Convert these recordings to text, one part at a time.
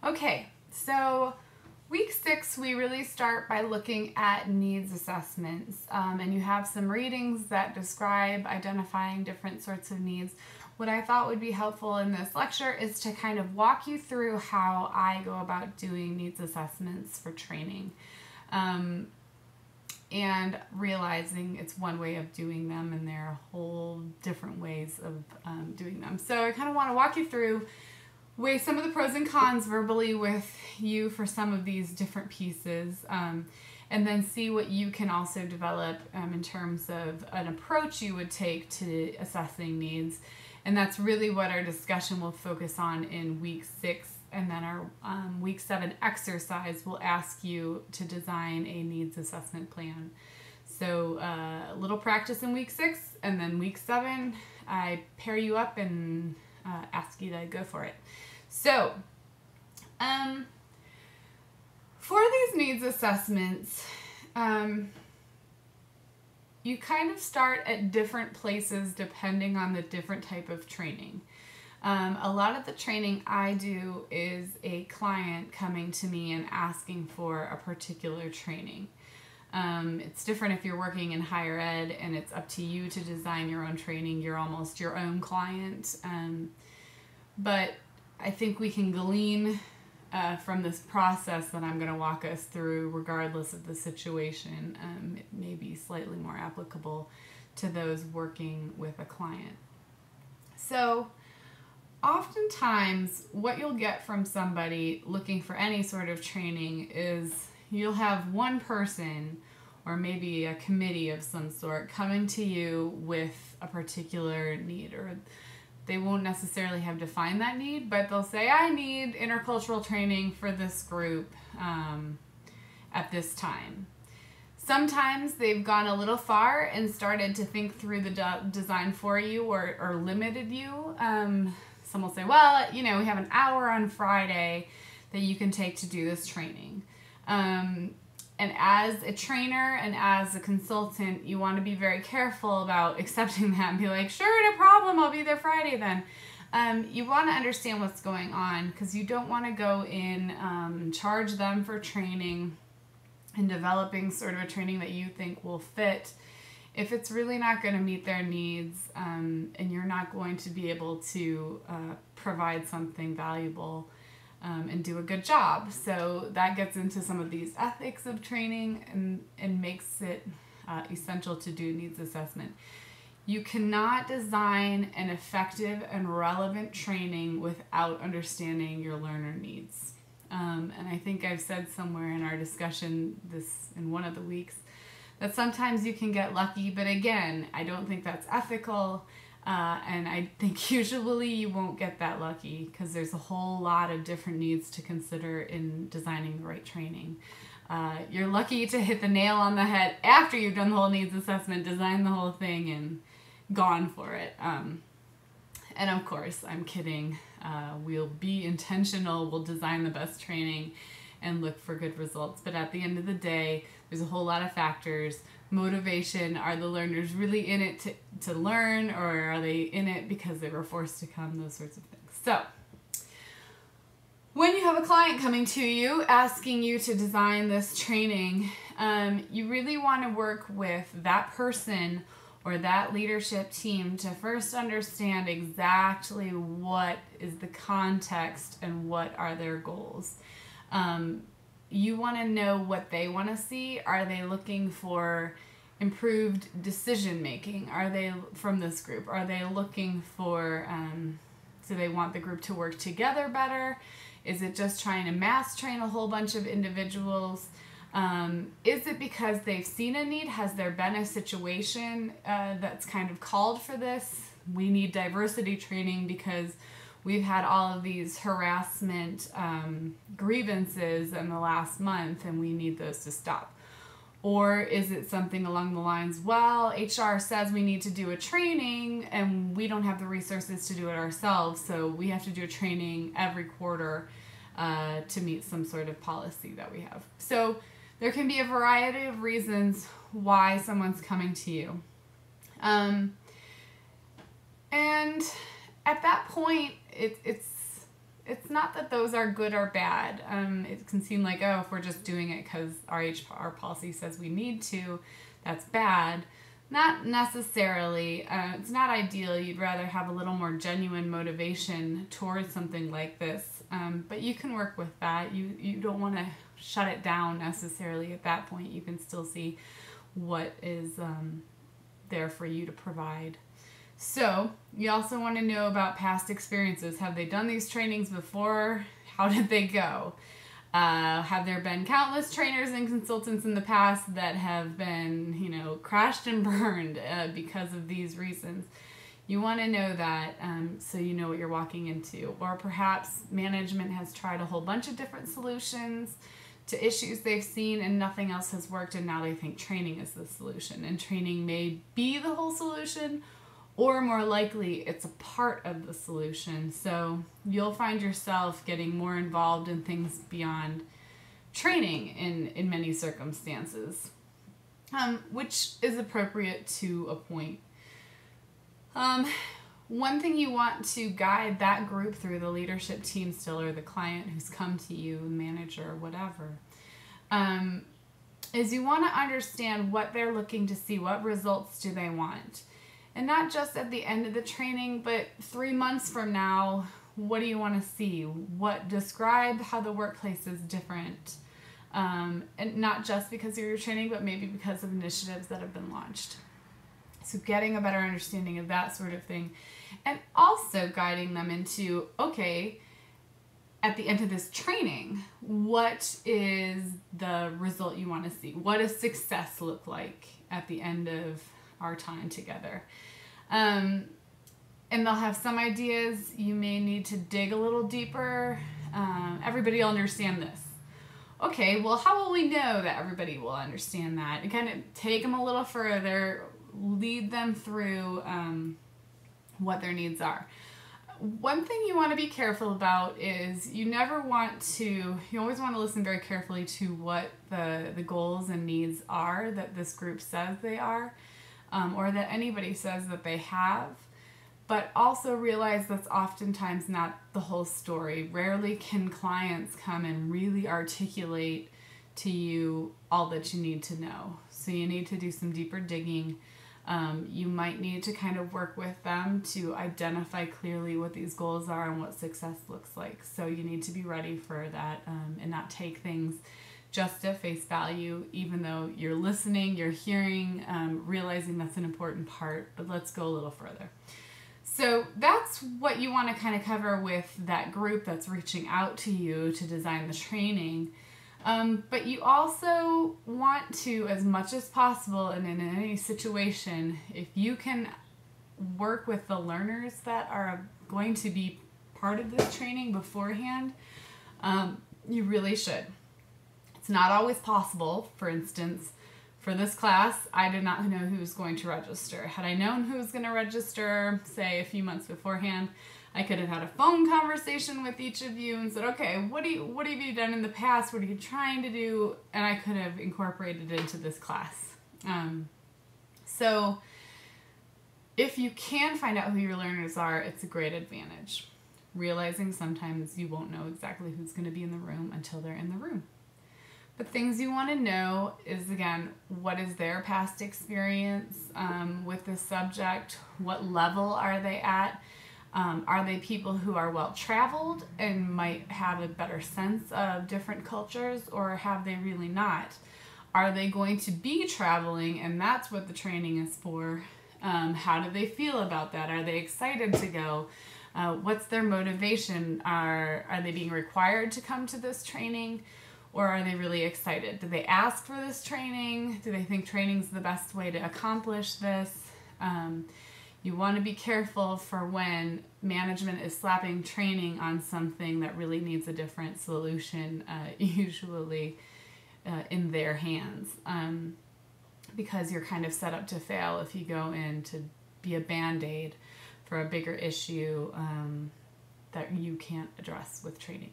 Okay, so week 6 we really start by looking at needs assessments, and you have some readings that describe identifying different sorts of needs. What I thought would be helpful in this lecture is to kind of walk you through how I go about doing needs assessments for training, and realizing it's one way of doing them and there are whole different ways of doing them. So I kind of want to walk you through, weigh some of the pros and cons verbally with you for some of these different pieces, and then see what you can also develop in terms of an approach you would take to assessing needs. And that's really what our discussion will focus on in week 6, and then our week 7 exercise will ask you to design a needs assessment plan. So a little practice in week 6, and then week 7 I pair you up and ask you to go for it. So for these needs assessments, you kind of start at different places depending on the different type of training. A lot of the training I do is a client coming to me and asking for a particular training. It's different if you're working in higher ed and it's up to you to design your own training. You're almost your own client. But I think we can glean from this process that I'm going to walk us through, regardless of the situation. It may be slightly more applicable to those working with a client. So oftentimes what you'll get from somebody looking for any sort of training is you'll have one person or maybe a committee of some sort coming to you with a particular need, or they won't necessarily have defined that need, but they'll say, I need intercultural training for this group at this time. Sometimes they've gone a little far and started to think through the design for you, or limited you. Some will say, well, we have an hour on Friday that you can take to do this training. And as a trainer and as a consultant, you want to be very careful about accepting that and be like, sure, no problem, I'll be there Friday then. You want to understand what's going on, because you don't want to go in, charge them for training and developing sort of a training that you think will fit if it's really not going to meet their needs, and you're not going to be able to provide something valuable and do a good job. So that gets into some of these ethics of training and makes it essential to do needs assessment. You cannot design an effective and relevant training without understanding your learner needs. And I think I've said somewhere in our discussion in one of the weeks that sometimes you can get lucky, but again, I don't think that's ethical. And I think usually you won't get that lucky, because there's a whole lot of different needs to consider in designing the right training. You're lucky to hit the nail on the head after you've done the whole needs assessment, designed the whole thing, and gone for it. And of course, I'm kidding. We'll be intentional, we'll design the best training and look for good results. But at the end of the day, there's a whole lot of factors. Motivation, are the learners really in it to learn, or are they in it because they were forced to come? Those sorts of things. So when you have a client coming to you asking you to design this training, you really want to work with that person or that leadership team to first understand exactly what is the context and what are their goals. You want to know what they want to see. Are they looking for improved decision making? Are they from this group? Are they looking for, do they want the group to work together better? Is it just trying to mass train a whole bunch of individuals? Is it because they've seen a need? Has there been a situation that's kind of called for this? We need diversity training because we've had all of these harassment grievances in the last month and we need those to stop. Or is it something along the lines, well, HR says we need to do a training and we don't have the resources to do it ourselves, so we have to do a training every quarter to meet some sort of policy that we have. So there can be a variety of reasons why someone's coming to you. And at that point, it's it's not that those are good or bad. It can seem like, oh, if we're just doing it because our policy says we need to, that's bad. Not necessarily. It's not ideal. You'd rather have a little more genuine motivation towards something like this. But you can work with that. You don't want to shut it down necessarily at that point. You can still see what is there for you to provide. So you also want to know about past experiences. Have they done these trainings before? How did they go? Have there been countless trainers and consultants in the past that have been, crashed and burned because of these reasons? You want to know that so you know what you're walking into. Or perhaps management has tried a whole bunch of different solutions to issues they've seen and nothing else has worked, and now they think training is the solution. And training may be the whole solution, or more likely it's a part of the solution. So you'll find yourself getting more involved in things beyond training in many circumstances, which is appropriate to a point. One thing you want to guide that group through, the leadership team still, or the client who's come to you, manager or whatever, is you want to understand what they're looking to see, what results do they want. And not just at the end of the training, but 3 months from now, what do you want to see? Describe how the workplace is different. And not just because of your training, but maybe because of initiatives that have been launched. So getting a better understanding of that sort of thing. And also guiding them into, okay, at the end of this training, what is the result you want to see? What does success look like at the end of our time together? And they'll have some ideas. You may need to dig a little deeper. Everybody will understand this. Okay, well, how will we know that everybody will understand that? And kind of take them a little further, lead them through what their needs are. One thing you want to be careful about is you always want to listen very carefully to what the goals and needs are that this group says they are, or that anybody says that they have, but also realize that's oftentimes not the whole story. Rarely can clients come and really articulate to you all that you need to know. So you need to do some deeper digging. You might need to kind of work with them to identify clearly what these goals are and what success looks like. So you need to be ready for that and not take things just at face value, even though you're listening, you're hearing, realizing that's an important part. But let's go a little further. So that's what you want to kind of cover with that group that's reaching out to you to design the training. But you also want to, as much as possible, and in any situation, if you can work with the learners that are going to be part of this training beforehand, you really should. It's not always possible. For instance, for this class, I did not know who was going to register. Had I known who was going to register, say a few months beforehand, I could have had a phone conversation with each of you and said, okay, what have you done in the past? What are you trying to do? And I could have incorporated it into this class. So if you can find out who your learners are, it's a great advantage. Realizing sometimes you won't know exactly who's going to be in the room until they're in the room. But things you want to know is, again, what is their past experience with this subject? What level are they at? Are they people who are well-traveled and might have a better sense of different cultures, or have they really not? Are they going to be traveling, and that's what the training is for? How do they feel about that? Are they excited to go? What's their motivation? Are they being required to come to this training, or are they really excited? Did they ask for this training? Do they think training's the best way to accomplish this? You want to be careful for when management is slapping training on something that really needs a different solution, usually in their hands, because you're kind of set up to fail if you go in to be a Band-Aid for a bigger issue that you can't address with training.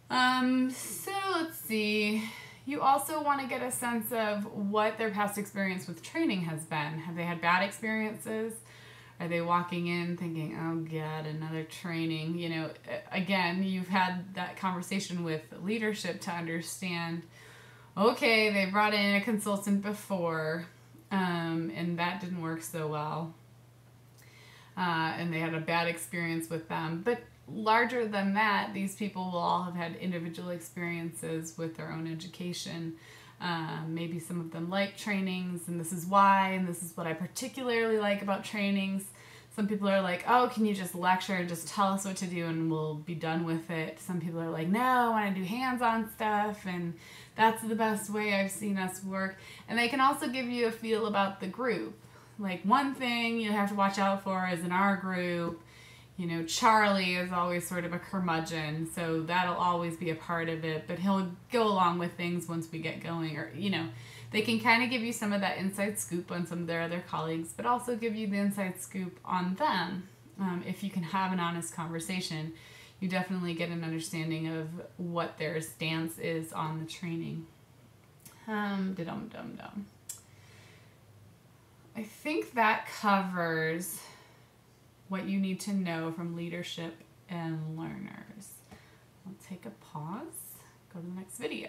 So let's see. You also want to get a sense of what their past experience with training has been. Have they had bad experiences? Are they walking in thinking, oh God, another training? You know, again, you've had that conversation with leadership to understand, okay, they brought in a consultant before, and that didn't work so well. And they had a bad experience with them. But larger than that, these people will all have had individual experiences with their own education. Maybe some of them like trainings, and this is why, and this is what I particularly like about trainings. Some people are like, oh, can you just lecture and just tell us what to do and we'll be done with it. Some people are like, no, I want to do hands-on stuff, and that's the best way I've seen us work. And they can also give you a feel about the group. Like, one thing you have to watch out for is in our group, you know, Charlie is always sort of a curmudgeon, so that'll always be a part of it, but he'll go along with things once we get going. Or, you know, they can kind of give you some of that inside scoop on some of their other colleagues, but also give you the inside scoop on them. If you can have an honest conversation, you definitely get an understanding of what their stance is on the training. I think that covers what you need to know from leadership and learners. I'll take a pause, go to the next video.